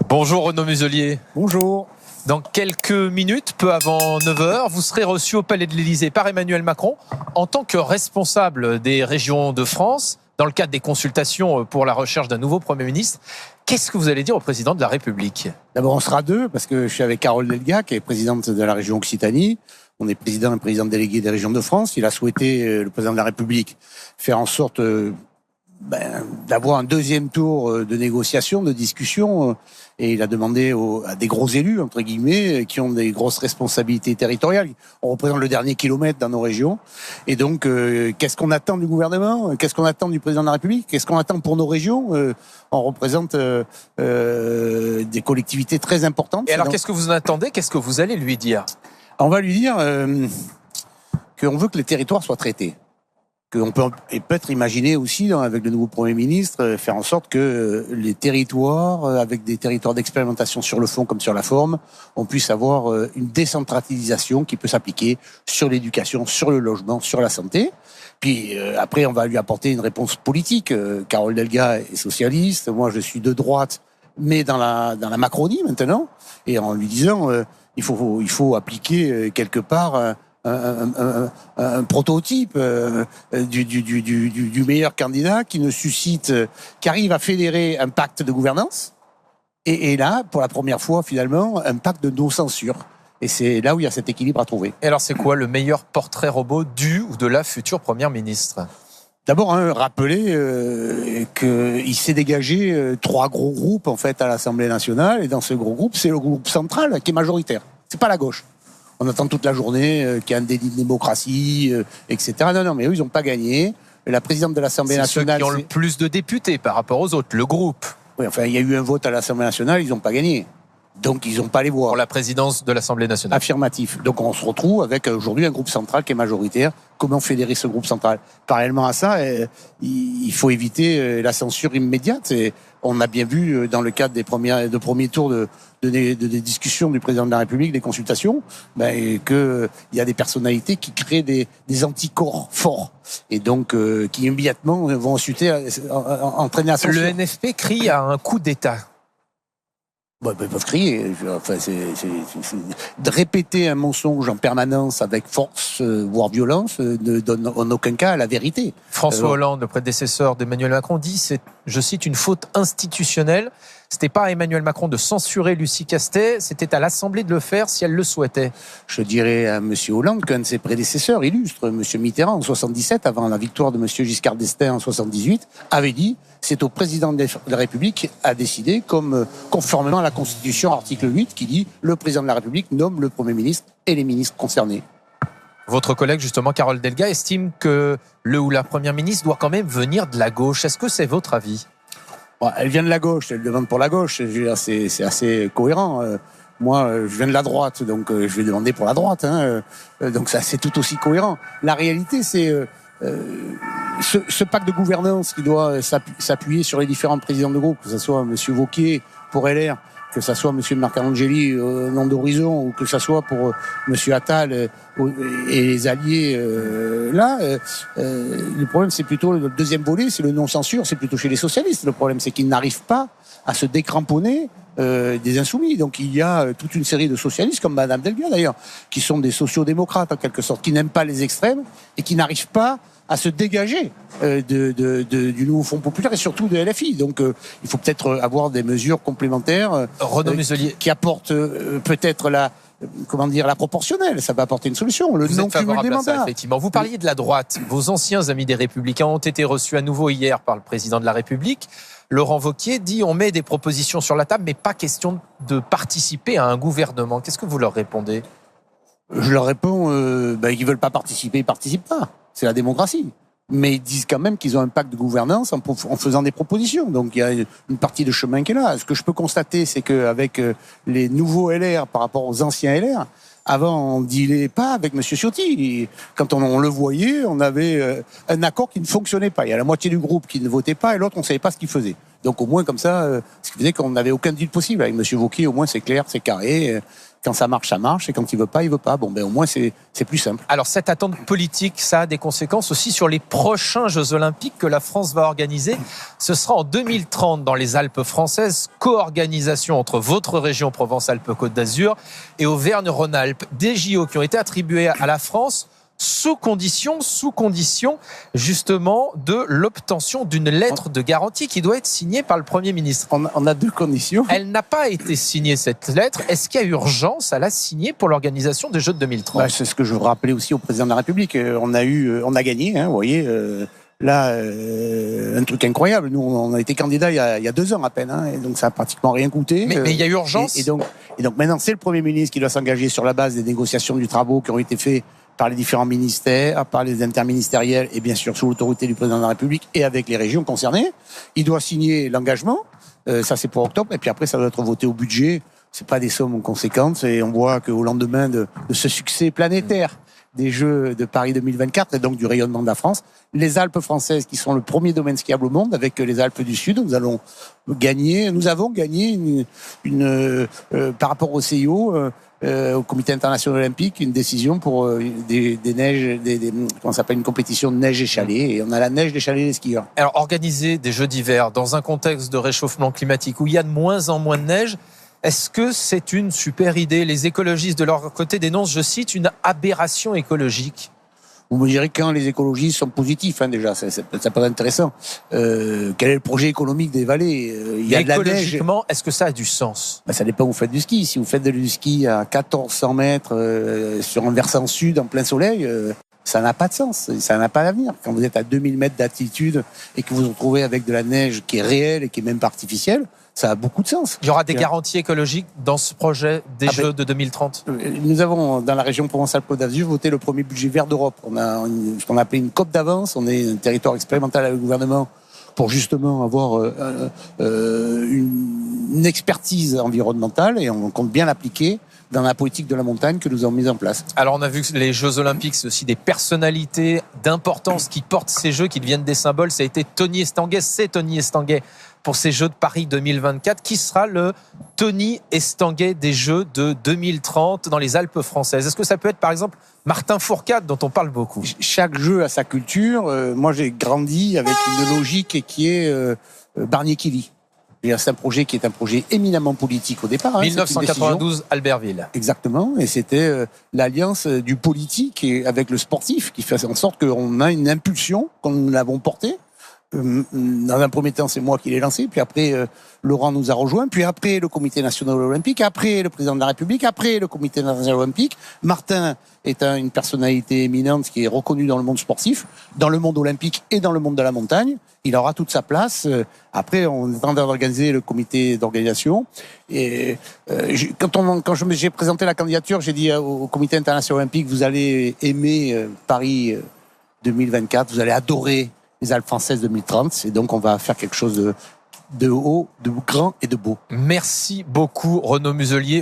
Bonjour Renaud Muselier. Bonjour. Dans quelques minutes, peu avant 9h, vous serez reçu au Palais de l'Élysée par Emmanuel Macron en tant que responsable des régions de France, dans le cadre des consultations pour la recherche d'un nouveau Premier ministre. Qu'est-ce que vous allez dire au président de la République ? D'abord, on sera deux, parce que je suis avec Carole Delga, qui est présidente de la région Occitanie. On est président et présidente déléguée des régions de France. Il a souhaité, le président de la République, faire en sorte d'avoir un deuxième tour de négociation, de discussion, et il a demandé à des gros élus, entre guillemets, qui ont des grosses responsabilités territoriales. On représente le dernier kilomètre dans nos régions. Et donc, qu'est-ce qu'on attend du gouvernement ? Qu'est-ce qu'on attend du président de la République ? Qu'est-ce qu'on attend pour nos régions ? On représente des collectivités très importantes. Et alors, qu'est-ce que vous en attendez ? Qu'est-ce que vous allez lui dire ? On va lui dire qu'on veut que les territoires soient traités. Qu'on peut peut-être imaginer aussi, avec le nouveau Premier ministre, faire en sorte que les territoires, avec des territoires d'expérimentation sur le fond comme sur la forme, on puisse avoir une décentralisation qui peut s'appliquer sur l'éducation, sur le logement, sur la santé. Puis après, on va lui apporter une réponse politique. Carole Delga est socialiste, moi je suis de droite, mais dans la Macronie maintenant, et en lui disant il faut appliquer quelque part un prototype du meilleur candidat qui arrive à fédérer un pacte de gouvernance et là, pour la première fois finalement, un pacte de non-censure. Et c'est là où il y a cet équilibre à trouver. Et alors, c'est quoi le meilleur portrait robot du ou de la future Première ministre ? D'abord, rappeler qu'il s'est dégagé 3 gros groupes en fait à l'Assemblée nationale, et dans ce gros groupe, c'est le groupe central qui est majoritaire. C'est pas la gauche. On attend toute la journée qu'il y a un délit de démocratie, etc. Non, mais eux, ils n'ont pas gagné. La présidente de l'Assemblée nationale... C'est ceux qui ont le plus de députés par rapport aux autres, le groupe. Oui, enfin, il y a eu un vote à l'Assemblée nationale, ils n'ont pas gagné. Donc, ils n'ont pas les voix. Pour la présidence de l'Assemblée nationale. Affirmatif. Donc, on se retrouve avec aujourd'hui un groupe central qui est majoritaire. Comment fédérer ce groupe central ? Parallèlement à ça, il faut éviter la censure immédiate. Et on a bien vu dans le cadre des premiers tours des discussions du président de la République, des consultations, qu'il y a des personnalités qui créent des anticorps forts. Et donc, qui immédiatement vont ensuite entraîner la censure. Le NFP crie à un coup d'État. Ils peuvent crier. Enfin, de répéter un mensonge en permanence avec force, voire violence, ne donne en aucun cas la vérité. François Hollande, le prédécesseur d'Emmanuel Macron, dit c'est, je cite, une faute institutionnelle. C'était pas à Emmanuel Macron de censurer Lucie Castet, c'était à l'Assemblée de le faire si elle le souhaitait. Je dirais à M. Hollande qu'un de ses prédécesseurs illustres, M. Mitterrand, en 77, avant la victoire de M. Giscard d'Estaing en 78, avait dit c'est au président de la République à décider, conformément à la Constitution, article 8, qui dit le président de la République nomme le Premier ministre et les ministres concernés. Votre collègue, justement, Carole Delga, estime que le ou la Première ministre doit quand même venir de la gauche. Est-ce que c'est votre avis ? Elle vient de la gauche, elle demande pour la gauche. C'est assez cohérent. Moi, je viens de la droite, donc je vais demander pour la droite. Donc ça, c'est tout aussi cohérent. La réalité, c'est ce pacte de gouvernance qui doit s'appuyer sur les différents présidents de groupe, que ce soit M. Wauquiez pour LR, que ce soit M. Marcangeli au nom d'Horizon, ou que ce soit pour M. Attal et les alliés le problème, c'est plutôt le deuxième volet, c'est le non-censure, c'est plutôt chez les socialistes. Le problème, c'est qu'ils n'arrivent pas à se décramponner des insoumis. Donc il y a toute une série de socialistes, comme Mme Delga d'ailleurs, qui sont des sociodémocrates en quelque sorte, qui n'aiment pas les extrêmes et qui n'arrivent pas à se dégager du nouveau Front populaire et surtout de LFI. Donc il faut peut-être avoir des mesures complémentaires qui apportent peut-être la proportionnelle. Ça va apporter une solution. Le non-cumul des mandats. Effectivement. Vous parliez de la droite. Vos anciens amis des Républicains ont été reçus à nouveau hier par le président de la République. Laurent Wauquiez dit on met des propositions sur la table, mais pas question de participer à un gouvernement. Qu'est-ce que vous leur répondez ? Je leur réponds qu'ils veulent pas participer, ils participent pas. C'est la démocratie. Mais ils disent quand même qu'ils ont un pacte de gouvernance en faisant des propositions. Donc il y a une partie de chemin qui est là. Ce que je peux constater, c'est qu'avec les nouveaux LR par rapport aux anciens LR, avant on dealait pas avec M. Ciotti. Quand on le voyait, on avait un accord qui ne fonctionnait pas. Il y a la moitié du groupe qui ne votait pas et l'autre on ne savait pas ce qu'il faisait. Donc au moins comme ça, ce qui faisait qu'on n'avait aucun deal possible. Avec M. Wauquiez, au moins c'est clair, c'est carré. Quand ça marche, et quand il veut pas, Bon, ben au moins c'est plus simple. Alors cette attente politique, ça a des conséquences aussi sur les prochains Jeux Olympiques que la France va organiser. Ce sera en 2030 dans les Alpes françaises, co-organisation entre votre région Provence-Alpes-Côte d'Azur et Auvergne-Rhône-Alpes. Des JO qui ont été attribués à la France sous condition justement de l'obtention d'une lettre de garantie qui doit être signée par le Premier ministre. On a deux conditions. Elle n'a pas été signée, cette lettre. Est-ce qu'il y a urgence à la signer pour l'organisation des Jeux de 2030 ? C'est ce que je rappelais aussi au président de la République. On a gagné, vous voyez. Un truc incroyable. Nous, on a été candidats il y a 2 ans à peine, et donc ça a pratiquement rien coûté. Mais il y a urgence. Et donc maintenant, c'est le Premier ministre qui doit s'engager sur la base des négociations du travaux qui ont été faits par les différents ministères, par les interministériels et bien sûr sous l'autorité du président de la République et avec les régions concernées. Il doit signer l'engagement. Ça, c'est pour octobre. Et puis après, ça doit être voté au budget. C'est pas des sommes conséquentes. Et on voit qu'au lendemain de ce succès planétaire des Jeux de Paris 2024 et donc du rayonnement de la France, les Alpes françaises qui sont le premier domaine skiable au monde avec les Alpes du Sud, nous avons gagné par rapport au CIO, au Comité international olympique, une décision pour des neiges, comment ça s'appelle, une compétition de neige échalée, et on a la neige d'échaler les skieurs. Alors organiser des Jeux d'hiver dans un contexte de réchauffement climatique où il y a de moins en moins de neige, est-ce que c'est une super idée ? Les écologistes de leur côté dénoncent, je cite, une aberration écologique. Vous me direz quand les écologistes sont positifs, déjà, ça peut être intéressant. Quel est le projet économique des vallées ? Il y a de la neige. Écologiquement, est-ce que ça a du sens ? Ça dépend où vous faites du ski. Si vous faites du ski à 1400 mètres sur un versant sud en plein soleil, ça n'a pas de sens, ça n'a pas d'avenir. Quand vous êtes à 2000 mètres d'altitude et que vous vous retrouvez avec de la neige qui est réelle et qui est même pas artificielle, ça a beaucoup de sens. Il y aura des garanties écologiques dans ce projet des Jeux de 2030 ? Nous avons, dans la région Provence-Alpes-Côte d'Azur, voté le premier budget vert d'Europe. On a ce qu'on appelle une COP d'avance. On est un territoire expérimental avec le gouvernement pour justement avoir une expertise environnementale, et on compte bien l'appliquer dans la politique de la montagne que nous avons mise en place. Alors on a vu que les Jeux Olympiques, c'est aussi des personnalités d'importance qui portent ces Jeux, qui deviennent des symboles. Ça a été Tony Estanguet, c'est Tony Estanguet pour ces Jeux de Paris 2024. Qui sera le Tony Estanguet des Jeux de 2030 dans les Alpes françaises ? Est-ce que ça peut être par exemple Martin Fourcade, dont on parle beaucoup ? Chaque jeu a sa culture. Moi, j'ai grandi avec une logique qui est Barnier-Killy. C'est un projet qui est un projet éminemment politique au départ. 1992, Albertville. Exactement. Et c'était l'alliance du politique avec le sportif qui fait en sorte qu'on a une impulsion, qu'on nous l'avons portée. Dans un premier temps, c'est moi qui l'ai lancé, puis après Laurent nous a rejoint, puis après le Comité national olympique, après le président de la République, après le Comité national olympique. Martin est une personnalité éminente qui est reconnue dans le monde sportif, dans le monde olympique et dans le monde de la montagne. Il aura toute sa place. Après, on est en train d'organiser le comité d'organisation. Et quand j'ai présenté la candidature, j'ai dit au Comité international olympique, vous allez aimer Paris 2024, vous allez adorer les Alpes françaises 2030, et donc on va faire quelque chose de haut, de grand et de beau. Merci beaucoup Renaud Muselier.